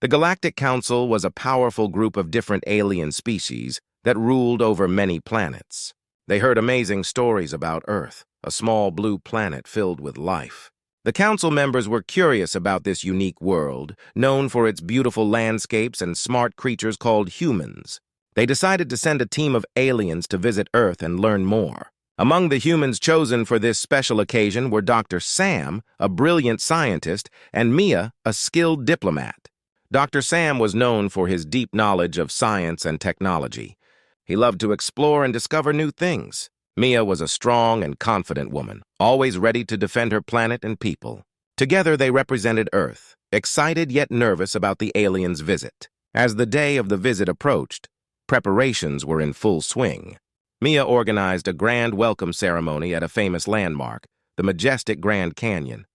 The Galactic Council was a powerful group of different alien species that ruled over many planets. They heard amazing stories about Earth, a small blue planet filled with life. The council members were curious about this unique world, known for its beautiful landscapes and smart creatures called humans. They decided to send a team of aliens to visit Earth and learn more. Among the humans chosen for this special occasion were Dr. Sam, a brilliant scientist, and Mia, a skilled diplomat. Dr. Sam was known for his deep knowledge of science and technology. He loved to explore and discover new things. Mia was a strong and confident woman, always ready to defend her planet and people. Together they represented Earth, excited yet nervous about the aliens' visit. As the day of the visit approached, preparations were in full swing. Mia organized a grand welcome ceremony at a famous landmark, the majestic Grand Canyon.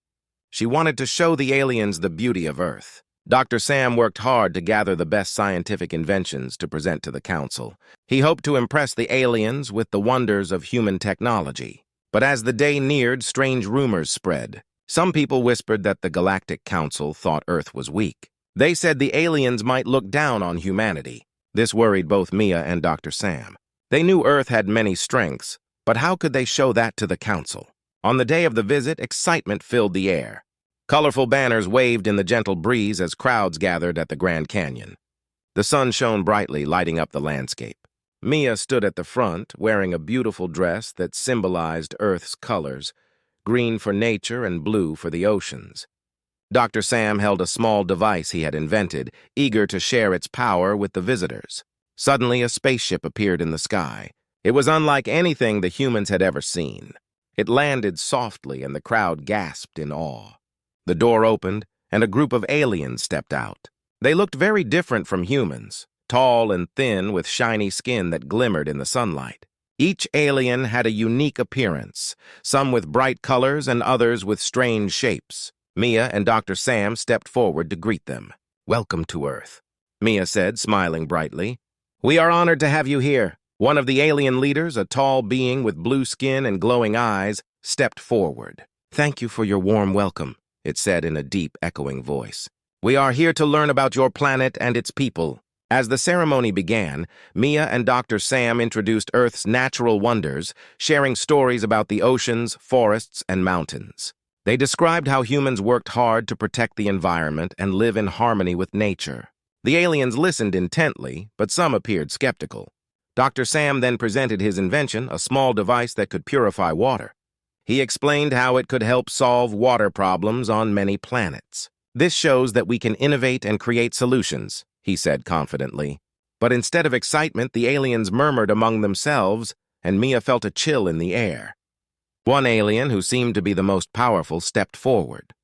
She wanted to show the aliens the beauty of Earth. Dr. Sam worked hard to gather the best scientific inventions to present to the council. He hoped to impress the aliens with the wonders of human technology. But as the day neared, strange rumors spread. Some people whispered that the Galactic Council thought Earth was weak. They said the aliens might look down on humanity. This worried both Mia and Dr. Sam. They knew Earth had many strengths, but how could they show that to the council? On the day of the visit, excitement filled the air. Colorful banners waved in the gentle breeze as crowds gathered at the Grand Canyon. The sun shone brightly, lighting up the landscape. Mia stood at the front, wearing a beautiful dress that symbolized Earth's colors, green for nature and blue for the oceans. Dr. Sam held a small device he had invented, eager to share its power with the visitors. Suddenly, a spaceship appeared in the sky. It was unlike anything the humans had ever seen. It landed softly, and the crowd gasped in awe. The door opened, and a group of aliens stepped out. They looked very different from humans, tall and thin with shiny skin that glimmered in the sunlight. Each alien had a unique appearance, some with bright colors and others with strange shapes. Mia and Dr. Sam stepped forward to greet them. "Welcome to Earth," Mia said, smiling brightly. "We are honored to have you here." One of the alien leaders, a tall being with blue skin and glowing eyes, stepped forward. "Thank you for your warm welcome," it said in a deep, echoing voice. "We are here to learn about your planet and its people." As the ceremony began, Mia and Dr. Sam introduced Earth's natural wonders, sharing stories about the oceans, forests, and mountains. They described how humans worked hard to protect the environment and live in harmony with nature. The aliens listened intently, but some appeared skeptical. Dr. Sam then presented his invention, a small device that could purify water. He explained how it could help solve water problems on many planets. "This shows that we can innovate and create solutions," he said confidently. But instead of excitement, the aliens murmured among themselves, and Mia felt a chill in the air. One alien, who seemed to be the most powerful, stepped forward.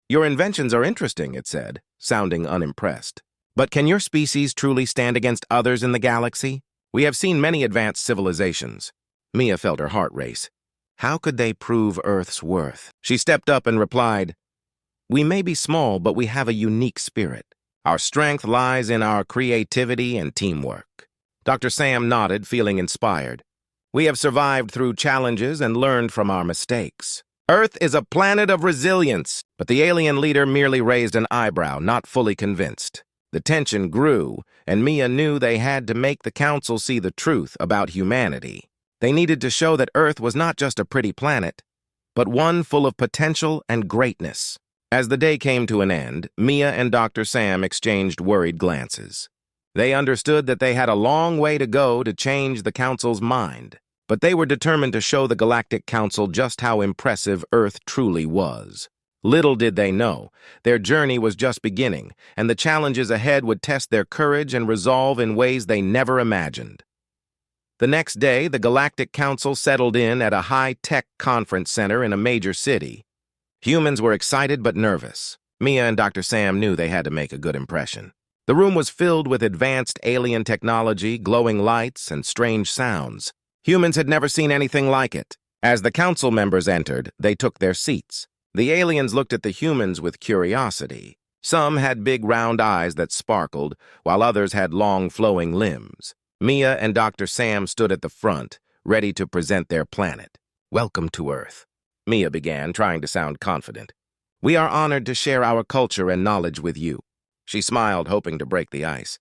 "Your inventions are interesting," it said, sounding unimpressed. "But can your species truly stand against others in the galaxy? We have seen many advanced civilizations." Mia felt her heart race. How could they prove Earth's worth? She stepped up and replied, "We may be small, but we have a unique spirit. Our strength lies in our creativity and teamwork." Dr. Sam nodded, feeling inspired. "We have survived through challenges and learned from our mistakes. Earth is a planet of resilience." But the alien leader merely raised an eyebrow, not fully convinced. The tension grew, and Mia knew they had to make the council see the truth about humanity. They needed to show that Earth was not just a pretty planet, but one full of potential and greatness. As the day came to an end, Mia and Dr. Sam exchanged worried glances. They understood that they had a long way to go to change the council's mind, but they were determined to show the Galactic Council just how impressive Earth truly was. Little did they know, their journey was just beginning, and the challenges ahead would test their courage and resolve in ways they never imagined. The next day, the Galactic Council settled in at a high-tech conference center in a major city. Humans were excited but nervous. Mia and Dr. Sam knew they had to make a good impression. The room was filled with advanced alien technology, glowing lights, and strange sounds. Humans had never seen anything like it. As the council members entered, they took their seats. The aliens looked at the humans with curiosity. Some had big round eyes that sparkled, while others had long flowing limbs. Mia and Dr. Sam stood at the front, ready to present their planet. "Welcome to Earth," Mia began, trying to sound confident. "We are honored to share our culture and knowledge with you." She smiled, hoping to break the ice.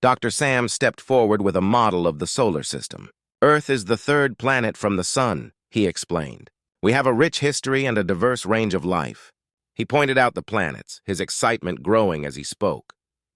Dr. Sam stepped forward with a model of the solar system. Earth is the third planet from the sun, he explained. We have a rich history and a diverse range of life. He pointed out the planets, his excitement growing as he spoke.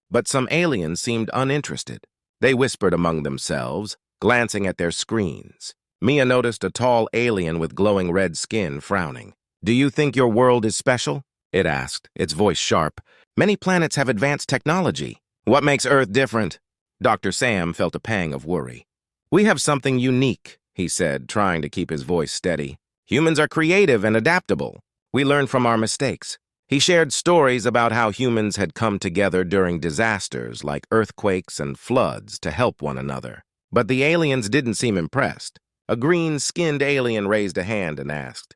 But some aliens seemed uninterested. They whispered among themselves, glancing at their screens. Mia noticed a tall alien with glowing red skin frowning. "Do you think your world is special?" it asked, its voice sharp. "Many planets have advanced technology. What makes Earth different?" Dr. Sam felt a pang of worry. "We have something unique," he said, trying to keep his voice steady. "Humans are creative and adaptable. We learn from our mistakes." He shared stories about how humans had come together during disasters like earthquakes and floods to help one another. But the aliens didn't seem impressed. A green-skinned alien raised a hand and asked,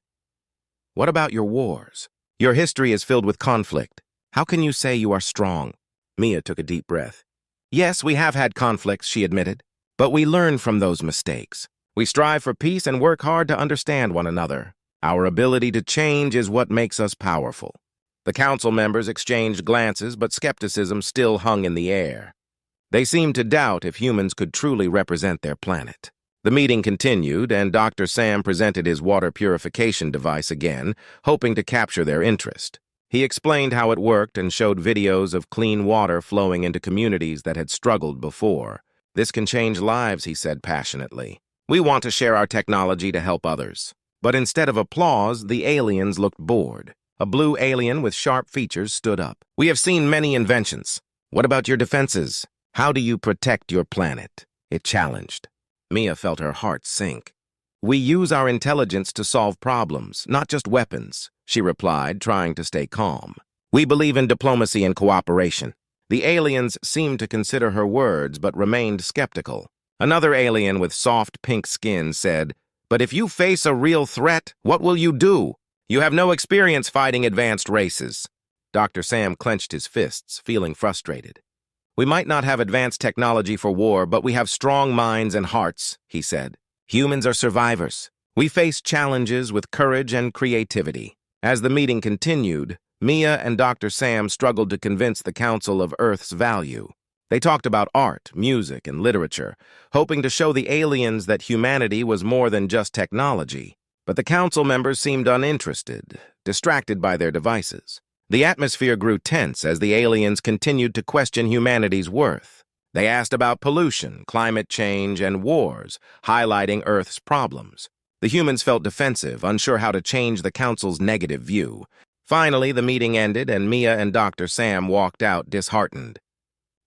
"What about your wars? Your history is filled with conflict. How can you say you are strong?" Mia took a deep breath. "Yes, we have had conflicts," she admitted. "But we learn from those mistakes. We strive for peace and work hard to understand one another. Our ability to change is what makes us powerful." The council members exchanged glances, but skepticism still hung in the air. They seemed to doubt if humans could truly represent their planet. The meeting continued, and Dr. Sam presented his water purification device again, hoping to capture their interest. He explained how it worked and showed videos of clean water flowing into communities that had struggled before. "This can change lives," he said passionately. "We want to share our technology to help others." But instead of applause, the aliens looked bored. A blue alien with sharp features stood up. "We have seen many inventions. What about your defenses? How do you protect your planet?" it challenged. Mia felt her heart sink. "We use our intelligence to solve problems, not just weapons," she replied, trying to stay calm. "We believe in diplomacy and cooperation." The aliens seemed to consider her words, but remained skeptical. Another alien with soft pink skin said, "But if you face a real threat, what will you do? You have no experience fighting advanced races." Dr. Sam clenched his fists, feeling frustrated. "We might not have advanced technology for war, but we have strong minds and hearts," he said. "Humans are survivors. We face challenges with courage and creativity." As the meeting continued, Mia and Dr. Sam struggled to convince the Council of Earth's value. They talked about art, music, and literature, hoping to show the aliens that humanity was more than just technology. But the council members seemed uninterested, distracted by their devices. The atmosphere grew tense as the aliens continued to question humanity's worth. They asked about pollution, climate change, and wars, highlighting Earth's problems. The humans felt defensive, unsure how to change the council's negative view. Finally, the meeting ended, and Mia and Dr. Sam walked out disheartened.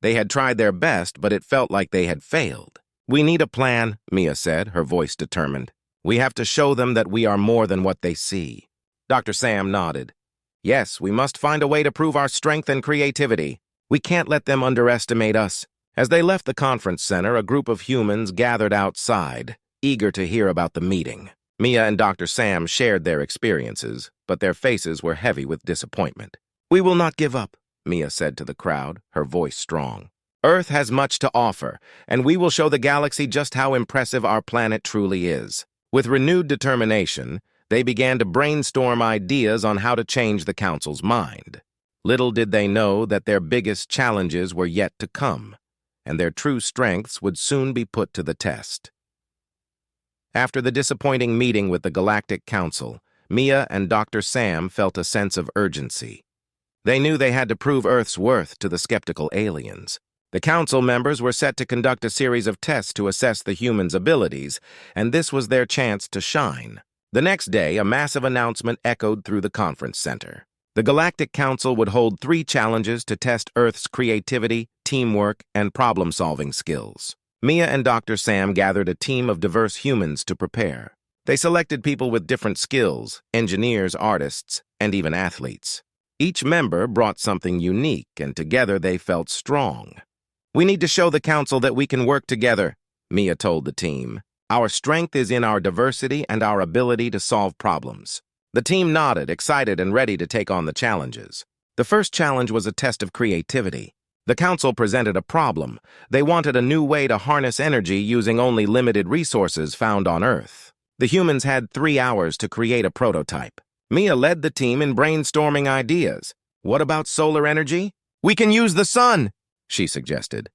They had tried their best, but it felt like they had failed. "We need a plan," Mia said, her voice determined. "We have to show them that we are more than what they see." Dr. Sam nodded. "Yes, we must find a way to prove our strength and creativity. We can't let them underestimate us." As they left the conference center, a group of humans gathered outside, eager to hear about the meeting. Mia and Dr. Sam shared their experiences, but their faces were heavy with disappointment. "We will not give up," Mia said to the crowd, her voice strong. "Earth has much to offer, and we will show the galaxy just how impressive our planet truly is." With renewed determination, they began to brainstorm ideas on how to change the council's mind. Little did they know that their biggest challenges were yet to come, and their true strengths would soon be put to the test. After the disappointing meeting with the Galactic Council, Mia and Dr. Sam felt a sense of urgency. They knew they had to prove Earth's worth to the skeptical aliens. The council members were set to conduct a series of tests to assess the humans' abilities, and this was their chance to shine. The next day, a massive announcement echoed through the conference center. The Galactic Council would hold 3 challenges to test Earth's creativity, teamwork, and problem-solving skills. Mia and Dr. Sam gathered a team of diverse humans to prepare. They selected people with different skills, engineers, artists, and even athletes. Each member brought something unique, and together they felt strong. "We need to show the council that we can work together," Mia told the team. "Our strength is in our diversity and our ability to solve problems." The team nodded, excited and ready to take on the challenges. The first challenge was a test of creativity. The council presented a problem. They wanted a new way to harness energy using only limited resources found on Earth. The humans had 3 hours to create a prototype. Mia led the team in brainstorming ideas. "What about solar energy? "We can use the sun," she suggested.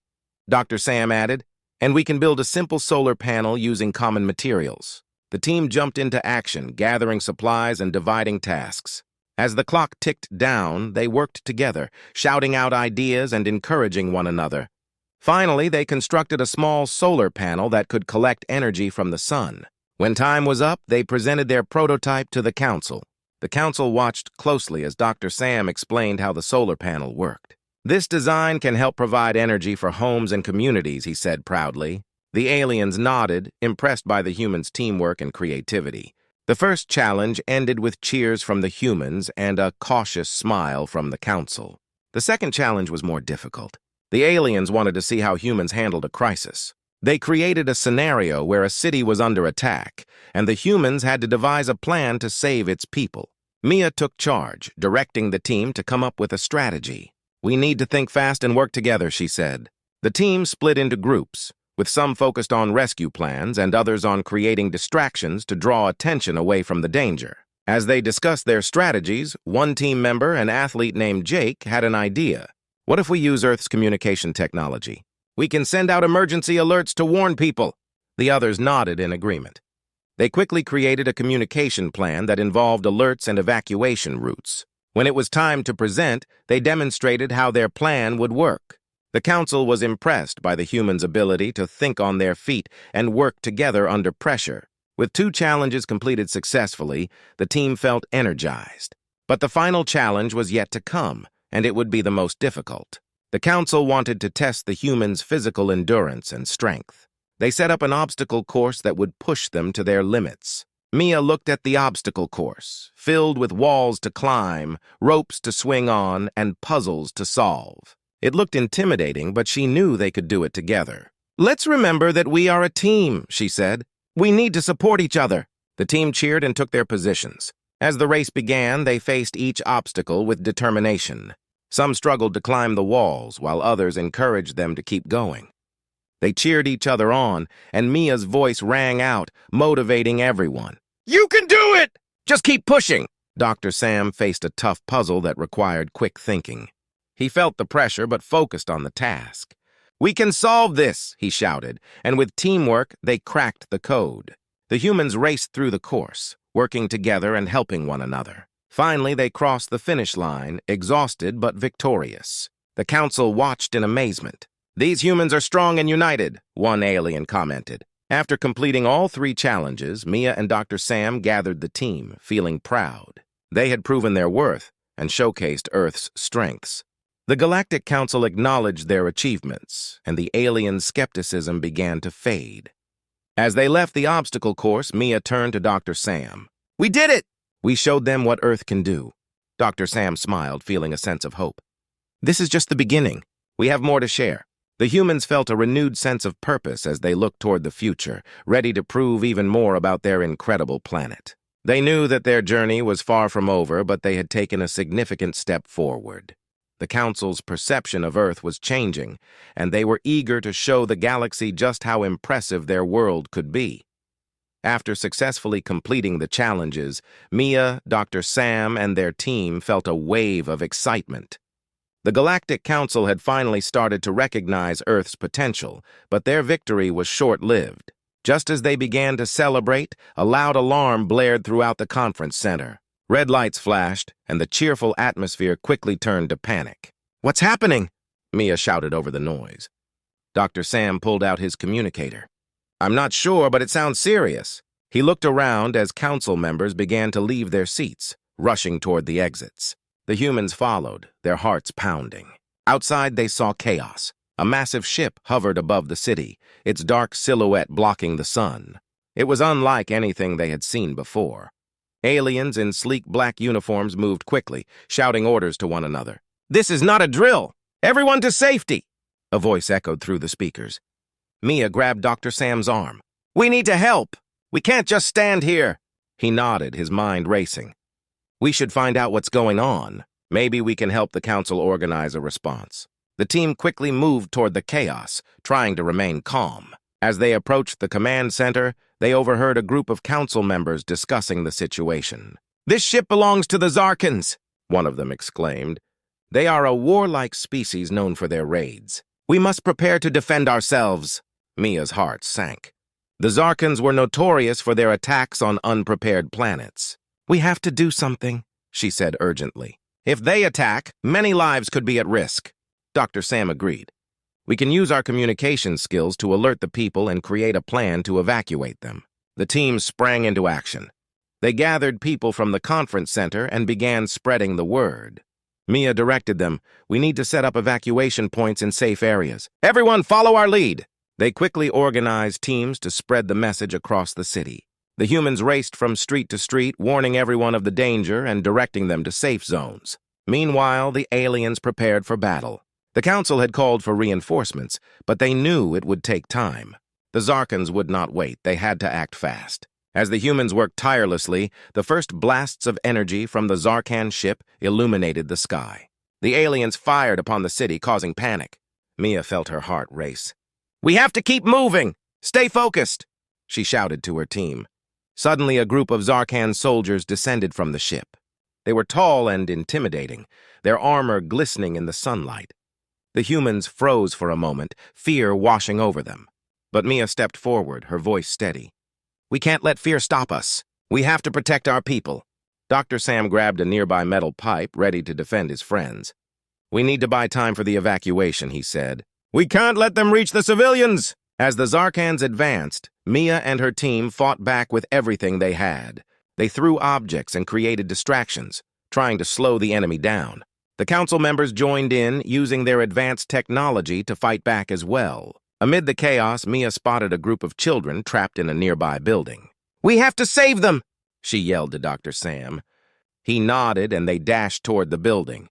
Dr. Sam added, "And we can build a simple solar panel using common materials." The team jumped into action, gathering supplies and dividing tasks. As the clock ticked down, they worked together, shouting out ideas and encouraging one another. Finally, they constructed a small solar panel that could collect energy from the sun. When time was up, they presented their prototype to the council. The council watched closely as Dr. Sam explained how the solar panel worked. "This design can help provide energy for homes and communities," he said proudly. The aliens nodded, impressed by the humans' teamwork and creativity. The first challenge ended with cheers from the humans and a cautious smile from the council. The second challenge was more difficult. The aliens wanted to see how humans handled a crisis. They created a scenario where a city was under attack, and the humans had to devise a plan to save its people. Mia took charge, directing the team to come up with a strategy. "We need to think fast and work together," she said. The team split into groups, with some focused on rescue plans and others on creating distractions to draw attention away from the danger. As they discussed their strategies, one team member, an athlete named Jake, had an idea. "What if we use Earth's communication technology? We can send out emergency alerts to warn people." The others nodded in agreement. They quickly created a communication plan that involved alerts and evacuation routes. When it was time to present, they demonstrated how their plan would work. The council was impressed by the humans' ability to think on their feet and work together under pressure. With 2 challenges completed successfully, the team felt energized. But the final challenge was yet to come, and it would be the most difficult. The council wanted to test the humans' physical endurance and strength. They set up an obstacle course that would push them to their limits. Mia looked at the obstacle course, filled with walls to climb, ropes to swing on, and puzzles to solve. It looked intimidating, but she knew they could do it together. "Let's remember that we are a team," she said. "We need to support each other." The team cheered and took their positions. As the race began, they faced each obstacle with determination. Some struggled to climb the walls, while others encouraged them to keep going. They cheered each other on, and Mia's voice rang out, motivating everyone. "You can do it! Just keep pushing!" Dr. Sam faced a tough puzzle that required quick thinking. He felt the pressure but focused on the task. "We can solve this," he shouted, and with teamwork, they cracked the code. The humans raced through the course, working together and helping one another. Finally, they crossed the finish line, exhausted but victorious. The council watched in amazement. "These humans are strong and united," one alien commented. After completing all 3 challenges, Mia and Dr. Sam gathered the team, feeling proud. They had proven their worth and showcased Earth's strengths. The Galactic Council acknowledged their achievements, and the alien skepticism began to fade. As they left the obstacle course, Mia turned to Dr. Sam. "We did it! We showed them what Earth can do." Dr. Sam smiled, feeling a sense of hope. "This is just the beginning. We have more to share." The humans felt a renewed sense of purpose as they looked toward the future, ready to prove even more about their incredible planet. They knew that their journey was far from over, but they had taken a significant step forward. The Council's perception of Earth was changing, and they were eager to show the galaxy just how impressive their world could be. After successfully completing the challenges, Mia, Dr. Sam, and their team felt a wave of excitement. The Galactic Council had finally started to recognize Earth's potential, but their victory was short-lived. Just as they began to celebrate, a loud alarm blared throughout the conference center. Red lights flashed, and the cheerful atmosphere quickly turned to panic. "What's happening?" Mia shouted over the noise. Dr. Sam pulled out his communicator. "I'm not sure, but it sounds serious." He looked around as council members began to leave their seats, rushing toward the exits. The humans followed, their hearts pounding. Outside, they saw chaos. A massive ship hovered above the city, its dark silhouette blocking the sun. It was unlike anything they had seen before. Aliens in sleek black uniforms moved quickly, shouting orders to one another. "This is not a drill! Everyone to safety!" A voice echoed through the speakers. Mia grabbed Dr. Sam's arm. "We need to help! We can't just stand here!" He nodded, his mind racing. "We should find out what's going on. Maybe we can help the council organize a response." The team quickly moved toward the chaos, trying to remain calm. As they approached the command center, they overheard a group of council members discussing the situation. "This ship belongs to the Zarkans," one of them exclaimed. They are a warlike species known for their raids. We must prepare to defend ourselves. Mia's heart sank. The Zarkans were notorious for their attacks on unprepared planets. We have to do something, she said urgently. If they attack, many lives could be at risk. Dr. Sam agreed. We can use our communication skills to alert the people and create a plan to evacuate them. The team sprang into action. They gathered people from the conference center and began spreading the word. Mia directed them, "We need to set up evacuation points in safe areas. Everyone follow our lead!" They quickly organized teams to spread the message across the city. The humans raced from street to street, warning everyone of the danger and directing them to safe zones. Meanwhile, the aliens prepared for battle. The council had called for reinforcements, but they knew it would take time. The Zarkans would not wait. They had to act fast. As the humans worked tirelessly, the first blasts of energy from the Zarkan ship illuminated the sky. The aliens fired upon the city, causing panic. Mia felt her heart race. "We have to keep moving! Stay focused!" she shouted to her team. Suddenly, a group of Zarkan soldiers descended from the ship. They were tall and intimidating, their armor glistening in the sunlight. The humans froze for a moment, fear washing over them. But Mia stepped forward, her voice steady. "We can't let fear stop us. We have to protect our people." Dr. Sam grabbed a nearby metal pipe, ready to defend his friends. "We need to buy time for the evacuation," he said. "We can't let them reach the civilians!" As the Zarkans advanced, Mia and her team fought back with everything they had. They threw objects and created distractions, trying to slow the enemy down. The council members joined in, using their advanced technology to fight back as well. Amid the chaos, Mia spotted a group of children trapped in a nearby building. "We have to save them!" she yelled to Dr. Sam. He nodded and they dashed toward the building.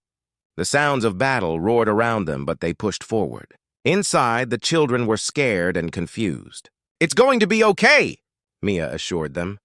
The sounds of battle roared around them, but they pushed forward. Inside, the children were scared and confused. "It's going to be okay," Mia assured them.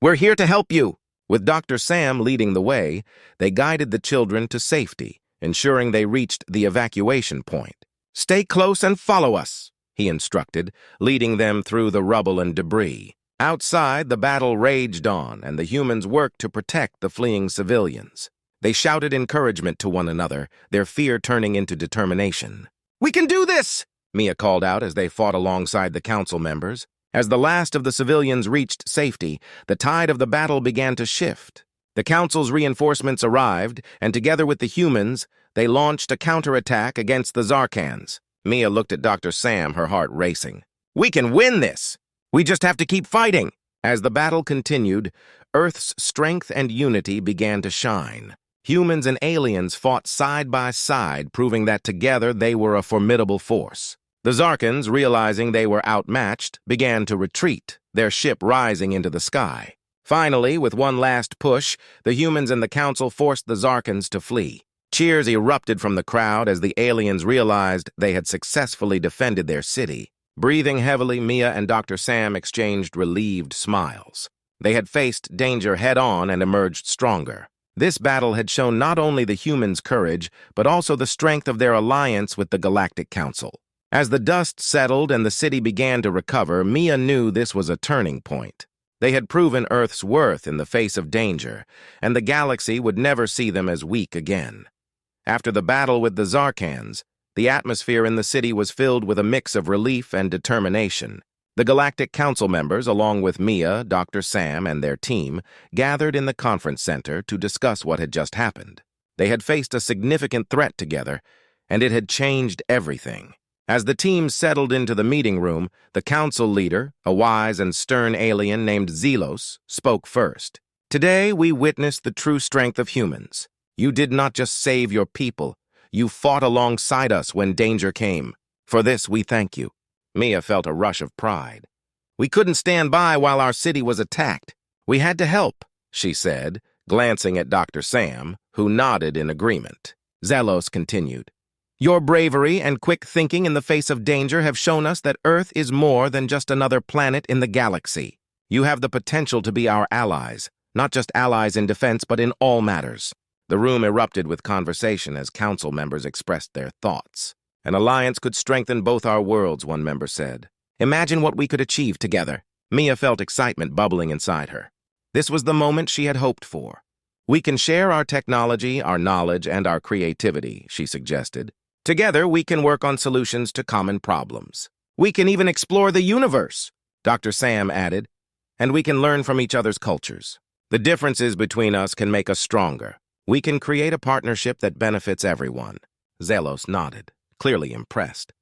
"We're here to help you." With Dr. Sam leading the way, they guided the children to safety, ensuring they reached the evacuation point. "Stay close and follow us," he instructed, leading them through the rubble and debris. Outside, the battle raged on, and the humans worked to protect the fleeing civilians. They shouted encouragement to one another, their fear turning into determination. "We can do this!" Mia called out as they fought alongside the council members. As the last of the civilians reached safety, the tide of the battle began to shift. The council's reinforcements arrived, and together with the humans, they launched a counterattack against the Zarkans. Mia looked at Dr. Sam, her heart racing. "We can win this! We just have to keep fighting!" As the battle continued, Earth's strength and unity began to shine. Humans and aliens fought side by side, proving that together they were a formidable force. The Zarkans, realizing they were outmatched, began to retreat, their ship rising into the sky. Finally, with one last push, the humans and the council forced the Zarkans to flee. Cheers erupted from the crowd as the aliens realized they had successfully defended their city. Breathing heavily, Mia and Dr. Sam exchanged relieved smiles. They had faced danger head-on and emerged stronger. This battle had shown not only the humans' courage, but also the strength of their alliance with the Galactic Council. As the dust settled and the city began to recover, Mia knew this was a turning point. They had proven Earth's worth in the face of danger, and the galaxy would never see them as weak again. After the battle with the Zarkans, the atmosphere in the city was filled with a mix of relief and determination. The Galactic Council members, along with Mia, Dr. Sam, and their team, gathered in the conference center to discuss what had just happened. They had faced a significant threat together, and it had changed everything. As the team settled into the meeting room, the council leader, a wise and stern alien named Zelos, spoke first. "Today we witnessed the true strength of humans. You did not just save your people. You fought alongside us when danger came. For this, we thank you." Mia felt a rush of pride. "We couldn't stand by while our city was attacked. We had to help," she said, glancing at Dr. Sam, who nodded in agreement. Zelos continued. "Your bravery and quick thinking in the face of danger have shown us that Earth is more than just another planet in the galaxy. You have the potential to be our allies, not just allies in defense, but in all matters." The room erupted with conversation as council members expressed their thoughts. "An alliance could strengthen both our worlds," one member said. "Imagine what we could achieve together." Mia felt excitement bubbling inside her. This was the moment she had hoped for. We can share our technology, our knowledge, and our creativity, she suggested. Together, we can work on solutions to common problems. We can even explore the universe, Dr. Sam added, and we can learn from each other's cultures. The differences between us can make us stronger. We can create a partnership that benefits everyone. Zelos nodded, clearly impressed.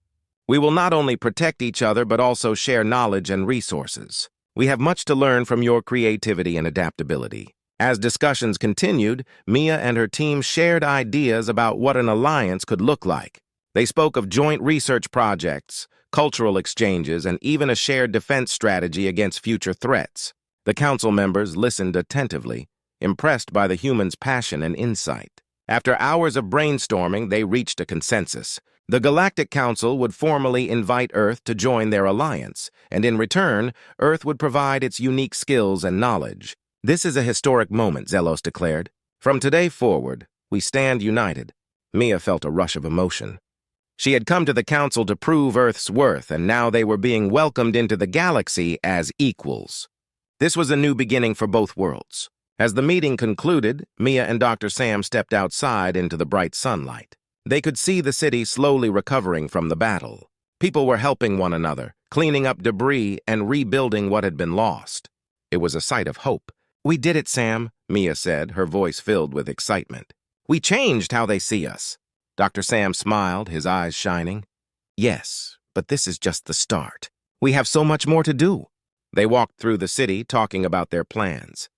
We will not only protect each other, but also share knowledge and resources. We have much to learn from your creativity and adaptability. As discussions continued, Mia and her team shared ideas about what an alliance could look like. They spoke of joint research projects, cultural exchanges, and even a shared defense strategy against future threats. The council members listened attentively, impressed by the humans' passion and insight. After hours of brainstorming, they reached a consensus. The Galactic Council would formally invite Earth to join their alliance, and in return, Earth would provide its unique skills and knowledge. This is a historic moment, Zelos declared. From today forward, we stand united. Mia felt a rush of emotion. She had come to the council to prove Earth's worth, and now they were being welcomed into the galaxy as equals. This was a new beginning for both worlds. As the meeting concluded, Mia and Dr. Sam stepped outside into the bright sunlight. They could see the city slowly recovering from the battle. People were helping one another, cleaning up debris and rebuilding what had been lost. It was a sight of hope. "We did it, Sam," Mia said, her voice filled with excitement. "We changed how they see us." Dr. Sam smiled, his eyes shining. "Yes, but this is just the start. We have so much more to do." They walked through the city, talking about their plans.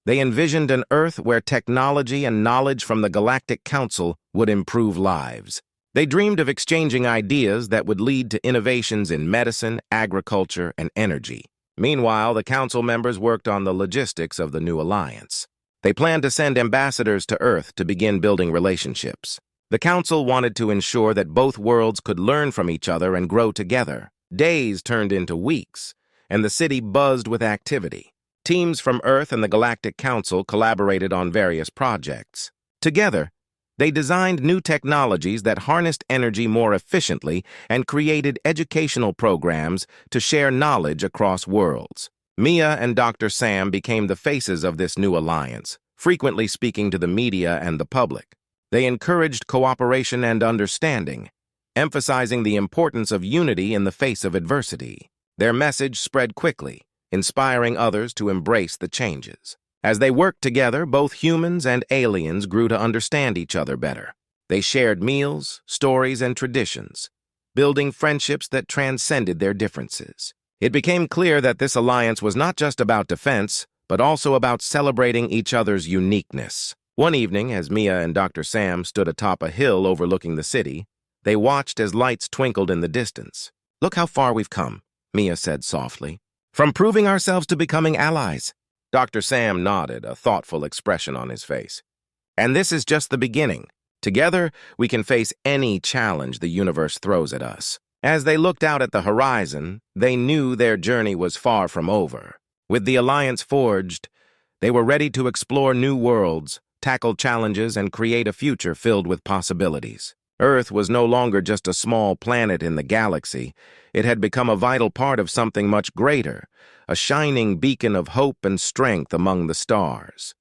They envisioned an Earth where technology and knowledge from the Galactic Council would improve lives. They dreamed of exchanging ideas that would lead to innovations in medicine, agriculture, and energy. Meanwhile, the council members worked on the logistics of the new alliance. They planned to send ambassadors to Earth to begin building relationships. The council wanted to ensure that both worlds could learn from each other and grow together. Days turned into weeks, and the city buzzed with activity. Teams from Earth and the Galactic Council collaborated on various projects. Together, they designed new technologies that harnessed energy more efficiently and created educational programs to share knowledge across worlds. Mia and Dr. Sam became the faces of this new alliance, frequently speaking to the media and the public. They encouraged cooperation and understanding, emphasizing the importance of unity in the face of adversity. Their message spread quickly, inspiring others to embrace the changes. As they worked together, both humans and aliens grew to understand each other better. They shared meals, stories, and traditions, building friendships that transcended their differences. It became clear that this alliance was not just about defense, but also about celebrating each other's uniqueness. One evening, as Mia and Dr. Sam stood atop a hill overlooking the city, they watched as lights twinkled in the distance. "Look how far we've come," Mia said softly. "From proving ourselves to becoming allies." Dr. Sam nodded, a thoughtful expression on his face. "And this is just the beginning. Together, we can face any challenge the universe throws at us." As they looked out at the horizon, they knew their journey was far from over. With the alliance forged, they were ready to explore new worlds, tackle challenges, and create a future filled with possibilities. Earth was no longer just a small planet in the galaxy. It had become a vital part of something much greater, a shining beacon of hope and strength among the stars.